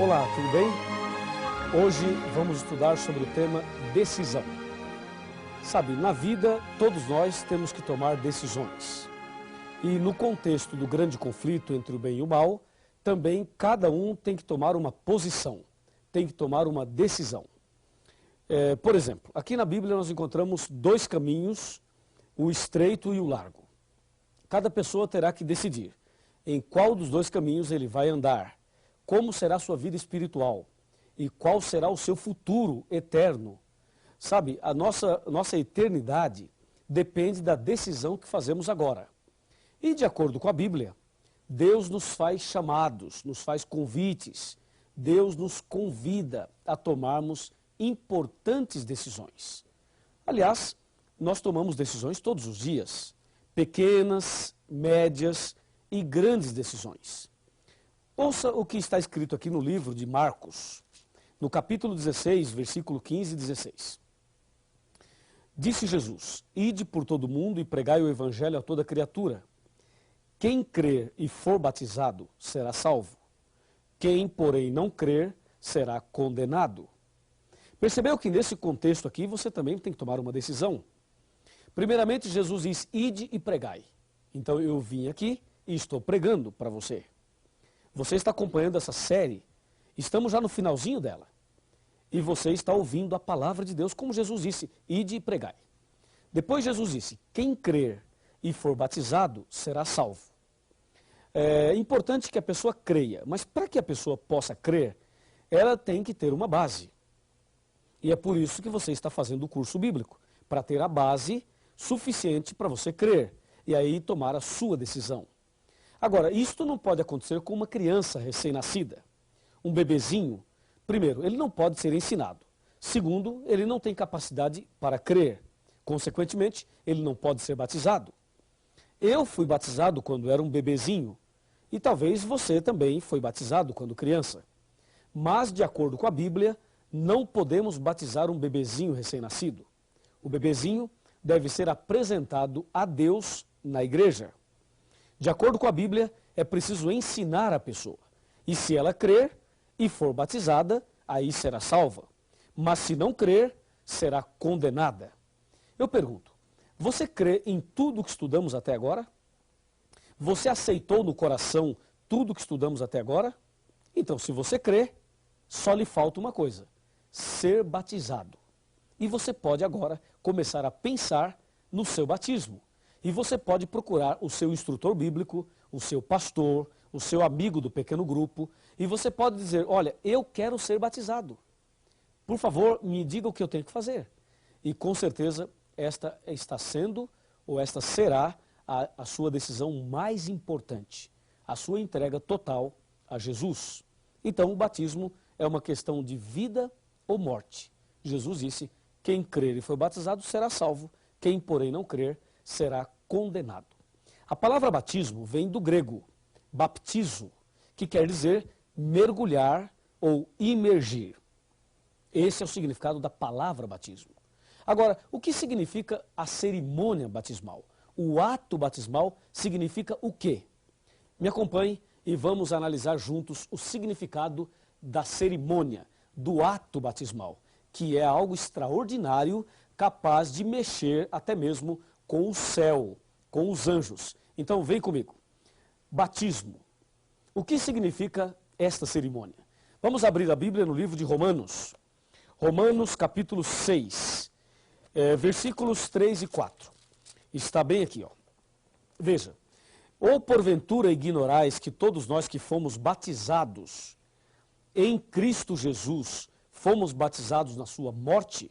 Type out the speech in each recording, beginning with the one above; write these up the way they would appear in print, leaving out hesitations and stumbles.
Olá, tudo bem? Hoje vamos estudar sobre o tema decisão. Sabe, na vida todos nós temos que tomar decisões. E no contexto do grande conflito entre o bem e o mal, também cada um tem que tomar uma posição, tem que tomar uma decisão. Por exemplo, aqui na Bíblia nós encontramos dois caminhos, o estreito e o largo. Cada pessoa terá que decidir em qual dos dois caminhos ele vai andar, como será a sua vida espiritual e qual será o seu futuro eterno. Sabe, a nossa eternidade depende da decisão que fazemos agora. E de acordo com a Bíblia, Deus nos faz chamados, nos faz convites, Deus nos convida a tomarmos importantes decisões. Aliás, nós tomamos decisões todos os dias, pequenas, médias e grandes decisões. Ouça o que está escrito aqui no livro de Marcos, no capítulo 16, versículo 15 e 16. Disse Jesus: Ide por todo o mundo e pregai o evangelho a toda criatura. Quem crer e for batizado será salvo. Quem, porém, não crer será condenado. Percebeu que nesse contexto aqui você também tem que tomar uma decisão? Primeiramente, Jesus diz: Ide e pregai. Então eu vim aqui e estou pregando para você. Você está acompanhando essa série, estamos já no finalzinho dela. E você está ouvindo a palavra de Deus, como Jesus disse: Ide e pregai. Depois Jesus disse: Quem crer e for batizado será salvo. É importante que a pessoa creia, mas para que a pessoa possa crer, ela tem que ter uma base. E é por isso que você está fazendo o curso bíblico, para ter a base suficiente para você crer e aí tomar a sua decisão. Agora, isto não pode acontecer com uma criança recém-nascida. Um bebezinho, primeiro, ele não pode ser ensinado. Segundo, ele não tem capacidade para crer. Consequentemente, ele não pode ser batizado. Eu fui batizado quando era um bebezinho e talvez você também foi batizado quando criança. Mas, de acordo com a Bíblia, não podemos batizar um bebezinho recém-nascido. O bebezinho deve ser apresentado a Deus na igreja. De acordo com a Bíblia, é preciso ensinar a pessoa. E se ela crer e for batizada, aí será salva. Mas se não crer, será condenada. Eu pergunto, você crê em tudo que estudamos até agora? Você aceitou no coração tudo que estudamos até agora? Então, se você crê, só lhe falta uma coisa: ser batizado. E você pode agora começar a pensar no seu batismo. E você pode procurar o seu instrutor bíblico, o seu pastor, o seu amigo do pequeno grupo, e você pode dizer: olha, eu quero ser batizado. Por favor, me diga o que eu tenho que fazer. E com certeza esta está sendo, ou esta será, a sua decisão mais importante, a sua entrega total a Jesus. Então o batismo é uma questão de vida ou morte. Jesus disse: quem crer e for batizado será salvo, quem porém não crer será condenado. A palavra batismo vem do grego baptizo, que quer dizer mergulhar ou imergir. Esse é o significado da palavra batismo. Agora, o que significa a cerimônia batismal? O ato batismal significa o quê? Me acompanhe e vamos analisar juntos o significado da cerimônia, do ato batismal, que é algo extraordinário, capaz de mexer até mesmo com o céu, com os anjos. Então vem comigo. Batismo. O que significa esta cerimônia? Vamos abrir a Bíblia no livro de Romanos. Romanos capítulo 6, versículos 3 e 4. Está bem aqui, ó. Veja. Ou porventura ignorais que todos nós que fomos batizados em Cristo Jesus, fomos batizados na sua morte?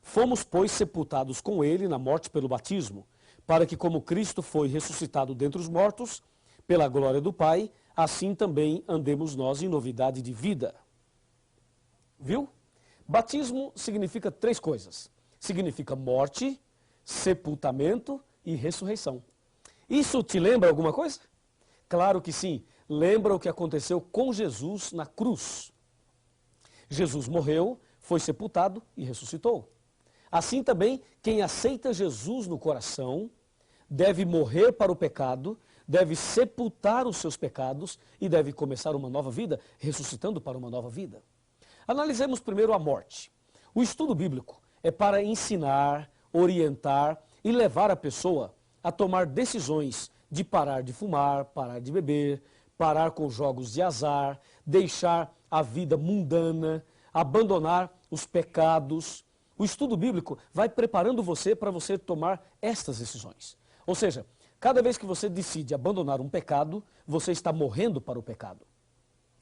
Fomos, pois, sepultados com ele na morte pelo batismo, para que como Cristo foi ressuscitado dentre os mortos, pela glória do Pai, assim também andemos nós em novidade de vida. Viu? Batismo significa três coisas. Significa morte, sepultamento e ressurreição. Isso te lembra alguma coisa? Claro que sim. Lembra o que aconteceu com Jesus na cruz. Jesus morreu, foi sepultado e ressuscitou. Assim também, quem aceita Jesus no coração deve morrer para o pecado, deve sepultar os seus pecados e deve começar uma nova vida, ressuscitando para uma nova vida. Analisemos primeiro a morte. O estudo bíblico é para ensinar, orientar e levar a pessoa a tomar decisões de parar de fumar, parar de beber, parar com jogos de azar, deixar a vida mundana, abandonar os pecados. O estudo bíblico vai preparando você para você tomar estas decisões. Ou seja, cada vez que você decide abandonar um pecado, você está morrendo para o pecado.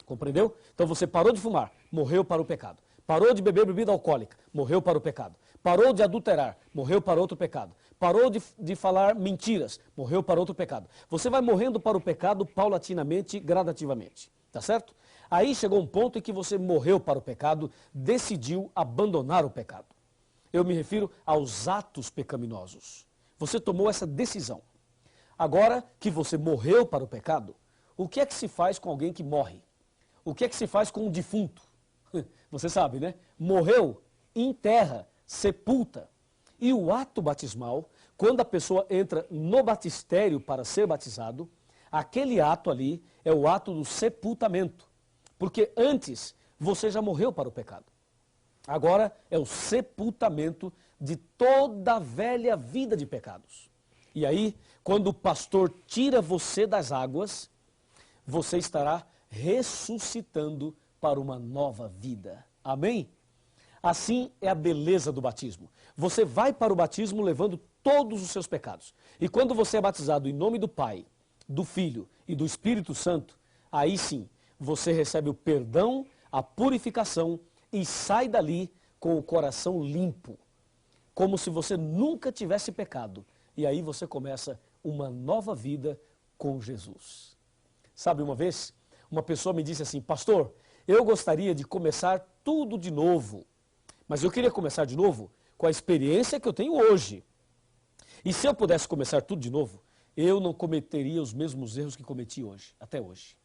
Compreendeu? Então você parou de fumar, morreu para o pecado. Parou de beber bebida alcoólica, morreu para o pecado. Parou de adulterar, morreu para outro pecado. Parou de falar mentiras, morreu para outro pecado. Você vai morrendo para o pecado paulatinamente, gradativamente. Tá certo? Aí chegou um ponto em que você morreu para o pecado, decidiu abandonar o pecado. Eu me refiro aos atos pecaminosos. Você tomou essa decisão. Agora que você morreu para o pecado, o que é que se faz com alguém que morre? O que é que se faz com um defunto? Você sabe, né? Morreu, enterra, sepulta. E o ato batismal, quando a pessoa entra no batistério para ser batizado, aquele ato ali é o ato do sepultamento. Porque antes você já morreu para o pecado. Agora é o sepultamento de toda a velha vida de pecados. E aí, quando o pastor tira você das águas, você estará ressuscitando para uma nova vida. Amém? Assim é a beleza do batismo. Você vai para o batismo levando todos os seus pecados. E quando você é batizado em nome do Pai, do Filho e do Espírito Santo, aí sim, você recebe o perdão, a purificação e sai dali com o coração limpo, como se você nunca tivesse pecado. E aí você começa uma nova vida com Jesus. Sabe, uma vez, uma pessoa me disse assim: pastor, eu gostaria de começar tudo de novo, mas eu queria começar de novo com a experiência que eu tenho hoje. E se eu pudesse começar tudo de novo, eu não cometeria os mesmos erros que cometi hoje, até hoje.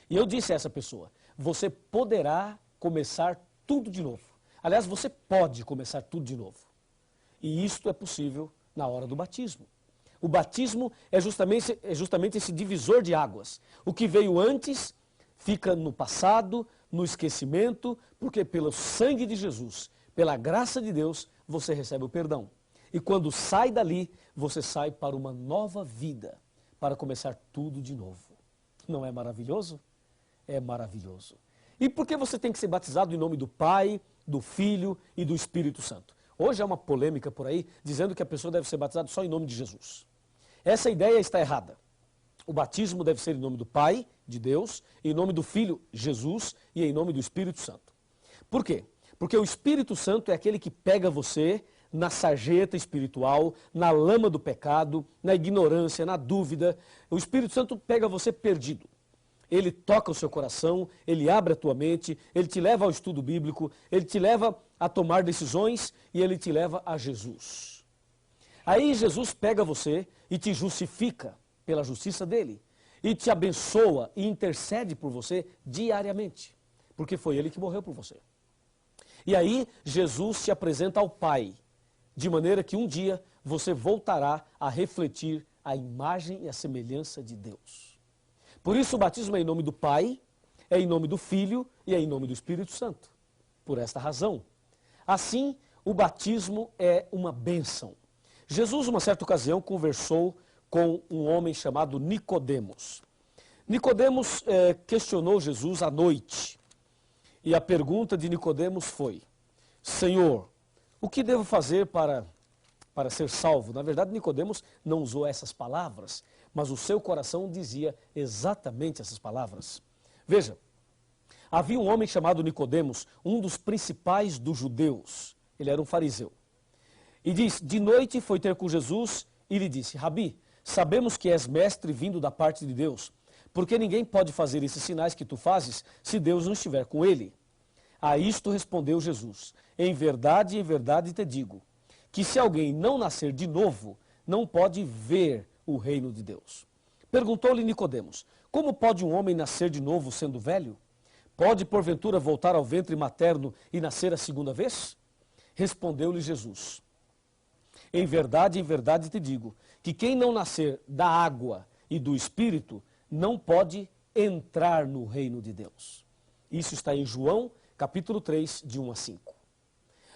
E eu disse a essa pessoa: você poderá começar tudo de novo. Aliás, você pode começar tudo de novo. E isto é possível na hora do batismo. O batismo é justamente esse divisor de águas. O que veio antes fica no passado, no esquecimento, porque pelo sangue de Jesus, pela graça de Deus, você recebe o perdão. E quando sai dali, você sai para uma nova vida, para começar tudo de novo. Não é maravilhoso? É maravilhoso. E por que você tem que ser batizado em nome do Pai, do Filho e do Espírito Santo? Hoje há uma polêmica por aí, dizendo que a pessoa deve ser batizada só em nome de Jesus. Essa ideia está errada. O batismo deve ser em nome do Pai, de Deus, em nome do Filho, Jesus, e em nome do Espírito Santo. Por quê? Porque o Espírito Santo é aquele que pega você na sarjeta espiritual, na lama do pecado, na ignorância, na dúvida. O Espírito Santo pega você perdido. Ele toca o seu coração, ele abre a tua mente, ele te leva ao estudo bíblico, ele te leva a tomar decisões e ele te leva a Jesus. Aí Jesus pega você e te justifica pela justiça dele, e te abençoa e intercede por você diariamente, porque foi ele que morreu por você. E aí Jesus te apresenta ao Pai, de maneira que um dia você voltará a refletir a imagem e a semelhança de Deus. Por isso o batismo é em nome do Pai, é em nome do Filho e é em nome do Espírito Santo. Por esta razão. Assim, o batismo é uma bênção. Jesus, uma certa ocasião, conversou com um homem chamado Nicodemos. Nicodemos questionou Jesus à noite. E a pergunta de Nicodemos foi: Senhor, o que devo fazer para ser salvo? Na verdade, Nicodemos não usou essas palavras, mas o seu coração dizia exatamente essas palavras. Veja, havia um homem chamado Nicodemos, um dos principais dos judeus. Ele era um fariseu. E diz: de noite foi ter com Jesus e lhe disse: Rabi, sabemos que és mestre vindo da parte de Deus, porque ninguém pode fazer esses sinais que tu fazes se Deus não estiver com ele. A isto respondeu Jesus: em verdade te digo, que se alguém não nascer de novo, não pode ver o reino de Deus. Perguntou-lhe Nicodemos: como pode um homem nascer de novo sendo velho? Pode porventura voltar ao ventre materno e nascer a segunda vez? Respondeu-lhe Jesus: em verdade te digo, que quem não nascer da água e do Espírito não pode entrar no reino de Deus. Isso está em João, capítulo 3, de 1 a 5.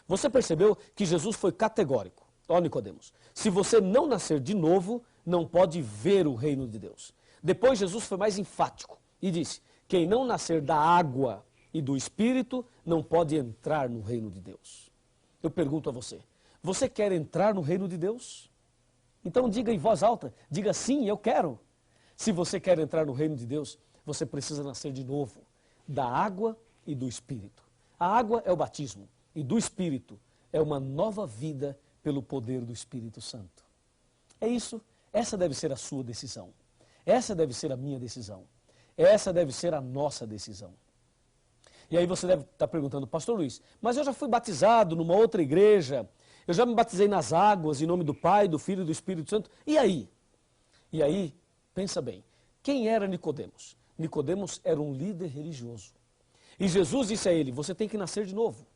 Você percebeu que Jesus foi categórico. Ó Nicodemos, se você não nascer de novo, não pode ver o reino de Deus. Depois Jesus foi mais enfático e disse, quem não nascer da água e do Espírito não pode entrar no reino de Deus. Eu pergunto a você, você quer entrar no reino de Deus? Então diga em voz alta, diga sim, eu quero. Se você quer entrar no reino de Deus, você precisa nascer de novo, da água e do Espírito. A água é o batismo e do Espírito é uma nova vida pelo poder do Espírito Santo. É isso, essa deve ser a sua decisão. Essa deve ser a minha decisão. Essa deve ser a nossa decisão. E aí você deve estar perguntando, pastor Luiz, mas eu já fui batizado numa outra igreja, eu já me batizei nas águas em nome do Pai, do Filho e do Espírito Santo. E aí? E aí, pensa bem, quem era Nicodemos? Nicodemos era um líder religioso. E Jesus disse a ele, você tem que nascer de novo.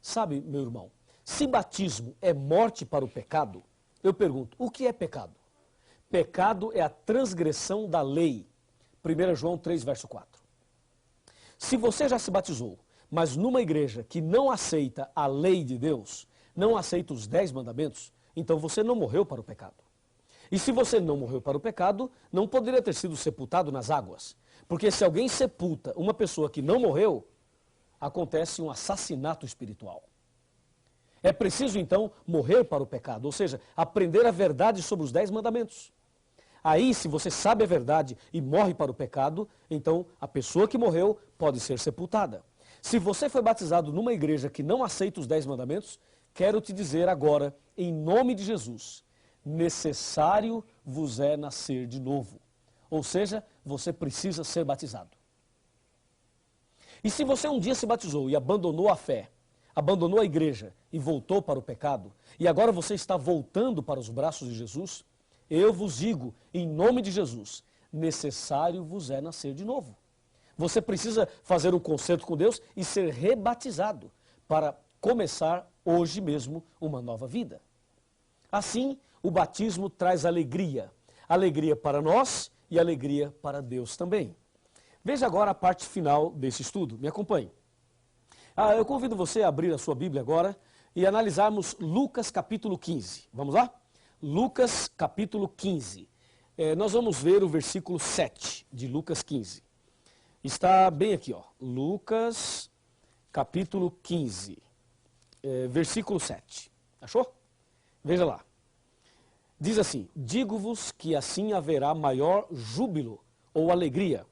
Sabe, meu irmão, se batismo é morte para o pecado, eu pergunto, o que é pecado? Pecado é a transgressão da lei. 1 João 3, verso 4. Se você já se batizou, mas numa igreja que não aceita a lei de Deus, não aceita os 10 mandamentos, então você não morreu para o pecado. E se você não morreu para o pecado, não poderia ter sido sepultado nas águas. Porque se alguém sepulta uma pessoa que não morreu, acontece um assassinato espiritual. É preciso, então, morrer para o pecado, ou seja, aprender a verdade sobre os 10 mandamentos. Aí, se você sabe a verdade e morre para o pecado, então a pessoa que morreu pode ser sepultada. Se você foi batizado numa igreja que não aceita os 10 mandamentos, quero te dizer agora, em nome de Jesus, necessário vos é nascer de novo. Ou seja, você precisa ser batizado. E se você um dia se batizou e abandonou a fé, abandonou a igreja e voltou para o pecado, e agora você está voltando para os braços de Jesus, eu vos digo, em nome de Jesus, necessário vos é nascer de novo. Você precisa fazer um concerto com Deus e ser rebatizado para começar hoje mesmo uma nova vida. Assim, o batismo traz alegria. Alegria para nós e alegria para Deus também. Veja agora a parte final desse estudo. Me acompanhe. Eu convido você a abrir a sua Bíblia agora e analisarmos Lucas capítulo 15. Vamos lá? Lucas capítulo 15. Nós vamos ver o versículo 7 de Lucas 15. Está bem aqui, ó. Lucas capítulo 15, versículo 7. Achou? Veja lá. Diz assim, digo-vos que assim haverá maior júbilo ou alegria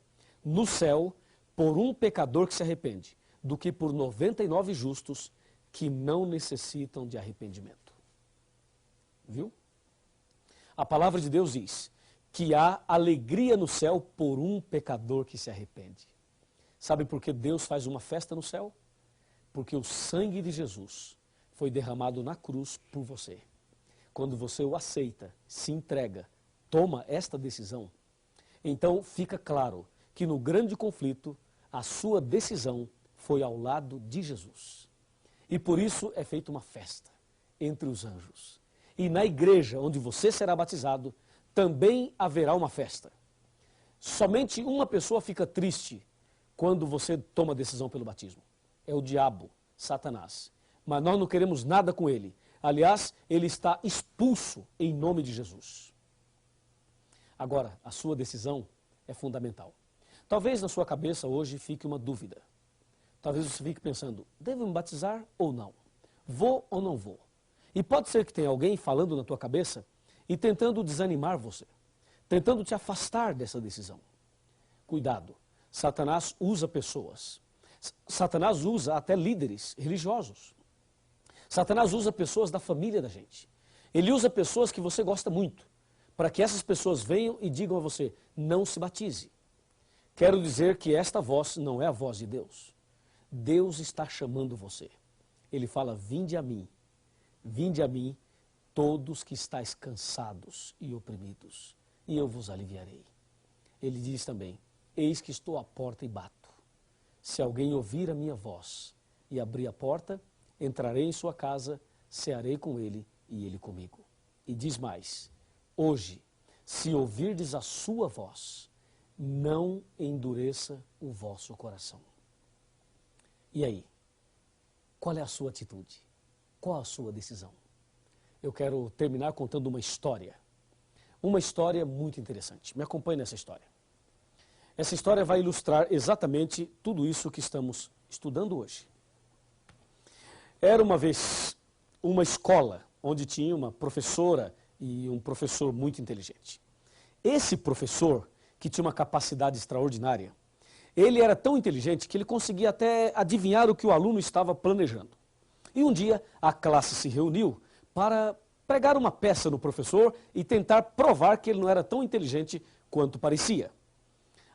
no céu por um pecador que se arrepende, do que por 99 justos que não necessitam de arrependimento. Viu? A palavra de Deus diz que há alegria no céu por um pecador que se arrepende. Sabe por que Deus faz uma festa no céu? Porque o sangue de Jesus foi derramado na cruz por você. Quando você o aceita, se entrega, toma esta decisão, então fica claro que no grande conflito, a sua decisão foi ao lado de Jesus. E por isso é feita uma festa entre os anjos. E na igreja onde você será batizado, também haverá uma festa. Somente uma pessoa fica triste quando você toma a decisão pelo batismo. É o diabo, Satanás. Mas nós não queremos nada com ele. Aliás, ele está expulso em nome de Jesus. Agora, a sua decisão é fundamental. Talvez na sua cabeça hoje fique uma dúvida. Talvez você fique pensando, devo me batizar ou não? Vou ou não vou? E pode ser que tenha alguém falando na tua cabeça e tentando desanimar você, tentando te afastar dessa decisão. Cuidado, Satanás usa pessoas. Satanás usa até líderes religiosos. Satanás usa pessoas da família da gente. Ele usa pessoas que você gosta muito, para que essas pessoas venham e digam a você, não se batize. Quero dizer que esta voz não é a voz de Deus. Deus está chamando você. Ele fala, vinde a mim, todos que estáis cansados e oprimidos, e eu vos aliviarei. Ele diz também, eis que estou à porta e bato. Se alguém ouvir a minha voz e abrir a porta, entrarei em sua casa, cearei com ele e ele comigo. E diz mais, hoje, se ouvirdes a sua voz, não endureça o vosso coração. E aí? Qual é a sua atitude? Qual a sua decisão? Eu quero terminar contando uma história. Uma história muito interessante. Me acompanhe nessa história. Essa história vai ilustrar exatamente tudo isso que estamos estudando hoje. Era uma vez uma escola onde tinha uma professora e um professor muito inteligente. Esse professor, que tinha uma capacidade extraordinária, ele era tão inteligente que ele conseguia até adivinhar o que o aluno estava planejando. E um dia a classe se reuniu para pregar uma peça no professor e tentar provar que ele não era tão inteligente quanto parecia.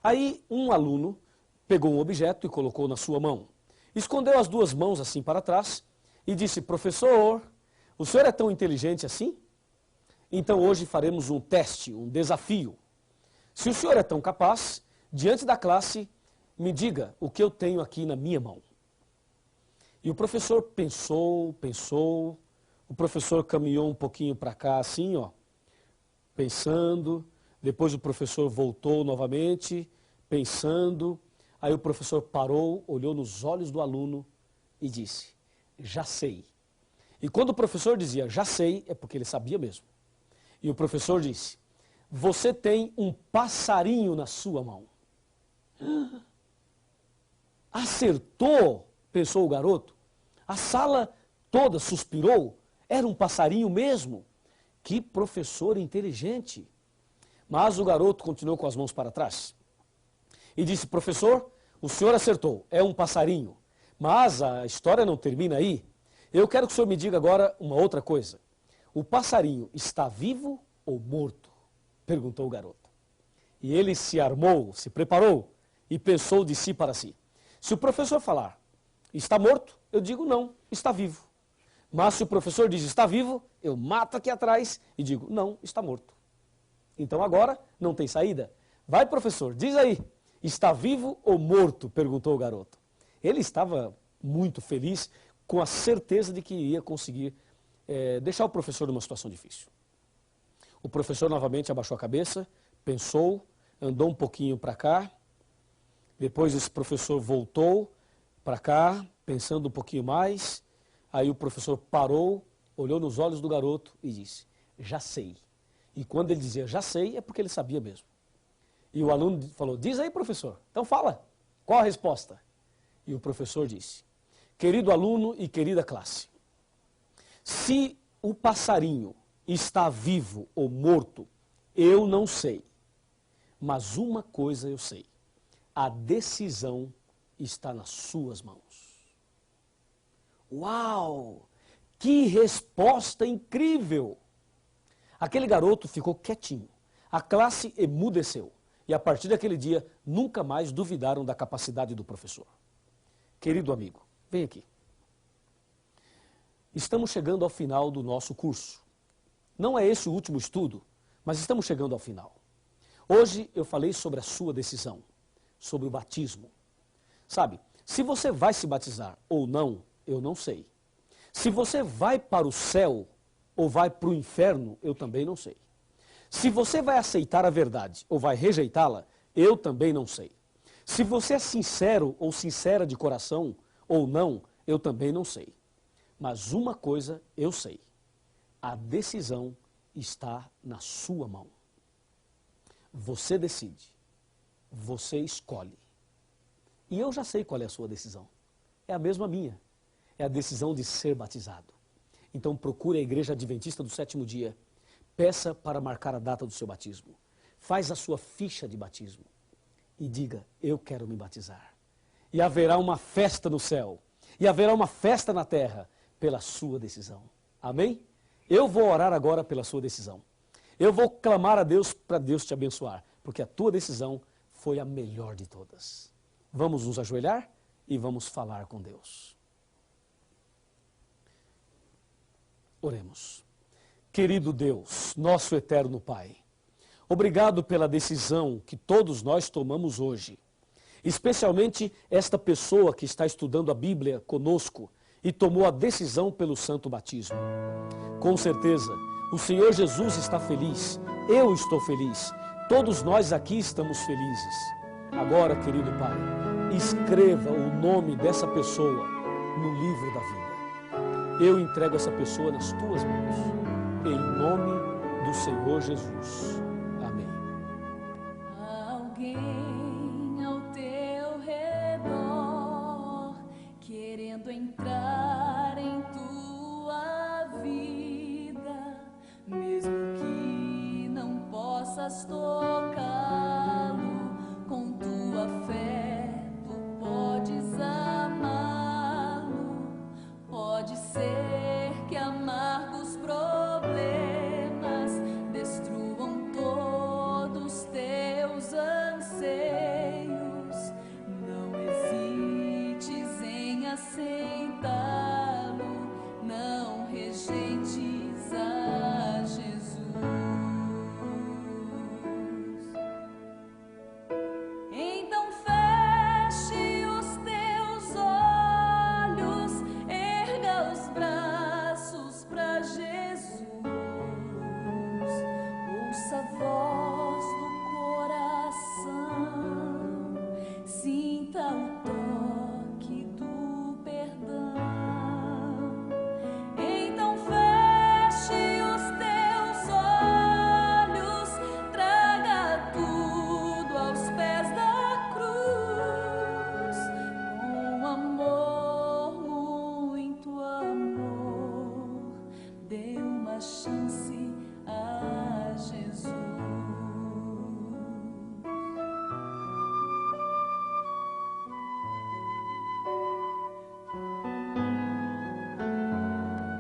Aí um aluno pegou um objeto e colocou na sua mão. Escondeu as duas mãos assim para trás e disse: professor, o senhor é tão inteligente assim? Então hoje faremos um teste, um desafio. Se o senhor é tão capaz, diante da classe, me diga o que eu tenho aqui na minha mão. E o professor pensou, o professor caminhou um pouquinho para cá assim, ó, pensando, depois o professor voltou novamente, pensando, aí o professor parou, olhou nos olhos do aluno e disse: já sei. E quando o professor dizia já sei, é porque ele sabia mesmo. E o professor disse: você tem um passarinho na sua mão. Acertou, pensou o garoto. A sala toda suspirou. Era um passarinho mesmo. Que professor inteligente. Mas o garoto continuou com as mãos para trás. E disse: professor, o senhor acertou, é um passarinho. Mas a história não termina aí. Eu quero que o senhor me diga agora uma outra coisa. O passarinho está vivo ou morto? Perguntou o garoto. E ele se armou, se preparou e pensou de si para si. Se o professor falar, está morto, eu digo não, está vivo. Mas se o professor diz está vivo, eu mato aqui atrás e digo não, está morto. Então agora não tem saída. Vai, professor, diz aí, está vivo ou morto? Perguntou o garoto. Ele estava muito feliz, com a certeza de que ia conseguir deixar o professor numa situação difícil. O professor novamente abaixou a cabeça, pensou, andou um pouquinho para cá, depois esse professor voltou para cá, pensando um pouquinho mais, aí o professor parou, olhou nos olhos do garoto e disse: já sei. E quando ele dizia já sei, é porque ele sabia mesmo. E o aluno falou: diz aí, professor, então fala, qual a resposta? E o professor disse: querido aluno e querida classe, se o passarinho está vivo ou morto, eu não sei. Mas uma coisa eu sei: a decisão está nas suas mãos. Uau! Que resposta incrível! Aquele garoto ficou quietinho. A classe emudeceu. E a partir daquele dia, nunca mais duvidaram da capacidade do professor. Querido amigo, vem aqui. Estamos chegando ao final do nosso curso. Não é esse o último estudo, mas estamos chegando ao final. Hoje eu falei sobre a sua decisão, sobre o batismo. Sabe, se você vai se batizar ou não, eu não sei. Se você vai para o céu ou vai para o inferno, eu também não sei. Se você vai aceitar a verdade ou vai rejeitá-la, eu também não sei. Se você é sincero ou sincera de coração ou não, eu também não sei. Mas uma coisa eu sei: a decisão está na sua mão. Você decide, você escolhe. E eu já sei qual é a sua decisão. É a mesma minha. É a decisão de ser batizado. Então procure a Igreja Adventista do Sétimo Dia. Peça para marcar a data do seu batismo. Faz a sua ficha de batismo. E diga: eu quero me batizar. E haverá uma festa no céu. E haverá uma festa na terra pela sua decisão. Amém? Eu vou orar agora pela sua decisão. Eu vou clamar a Deus para Deus te abençoar. Porque a tua decisão foi a melhor de todas. Vamos nos ajoelhar e vamos falar com Deus. Oremos. Querido Deus, nosso eterno Pai, obrigado pela decisão que todos nós tomamos hoje. Especialmente esta pessoa que está estudando a Bíblia conosco e tomou a decisão pelo santo batismo. Com certeza, O Senhor Jesus está feliz, eu estou feliz, todos nós aqui estamos felizes. Agora, querido Pai, escreva o nome dessa pessoa no livro da vida. Eu entrego essa pessoa nas tuas mãos, em nome do Senhor Jesus. Amém. Alguém ao teu redor, querendo entrar em tua vida, mesmo que não possas tocá-lo, com tua fé tu podes amá-lo. Pode ser que amargos problemas destruam todos teus anseios. Não hesites em aceitá-lo, não rejeites a Jesus. Então feche os teus olhos, erga os braços para Jesus. Ouça a voz do coração, sinta o toque do perdão. Então feche os teus olhos, traga tudo aos pés da cruz. Com amor, muito amor, dê uma chance a Jesus.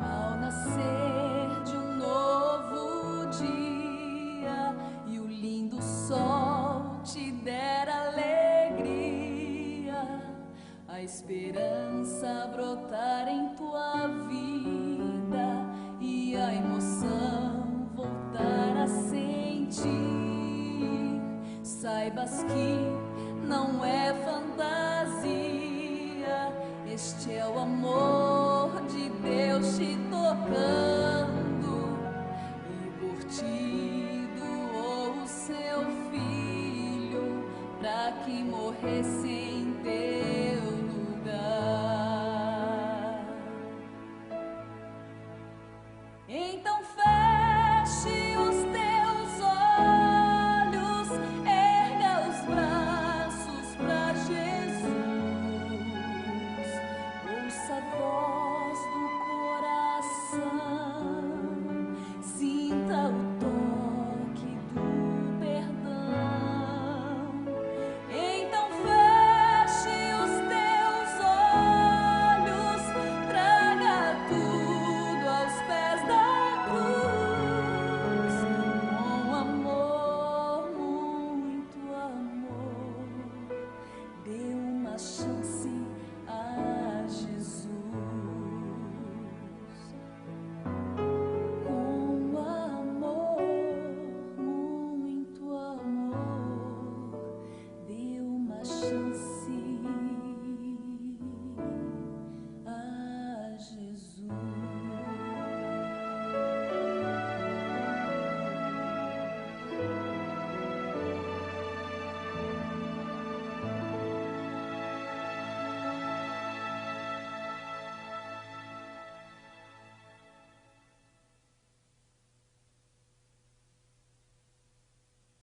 Ao nascer de um novo dia e o lindo sol te der alegria, a esperança brotar em tua vida e a emoção voltar a sentir, saibas que não é fantasia, este é o amor de Deus te tocando, e por ti doou o seu filho, pra que morresse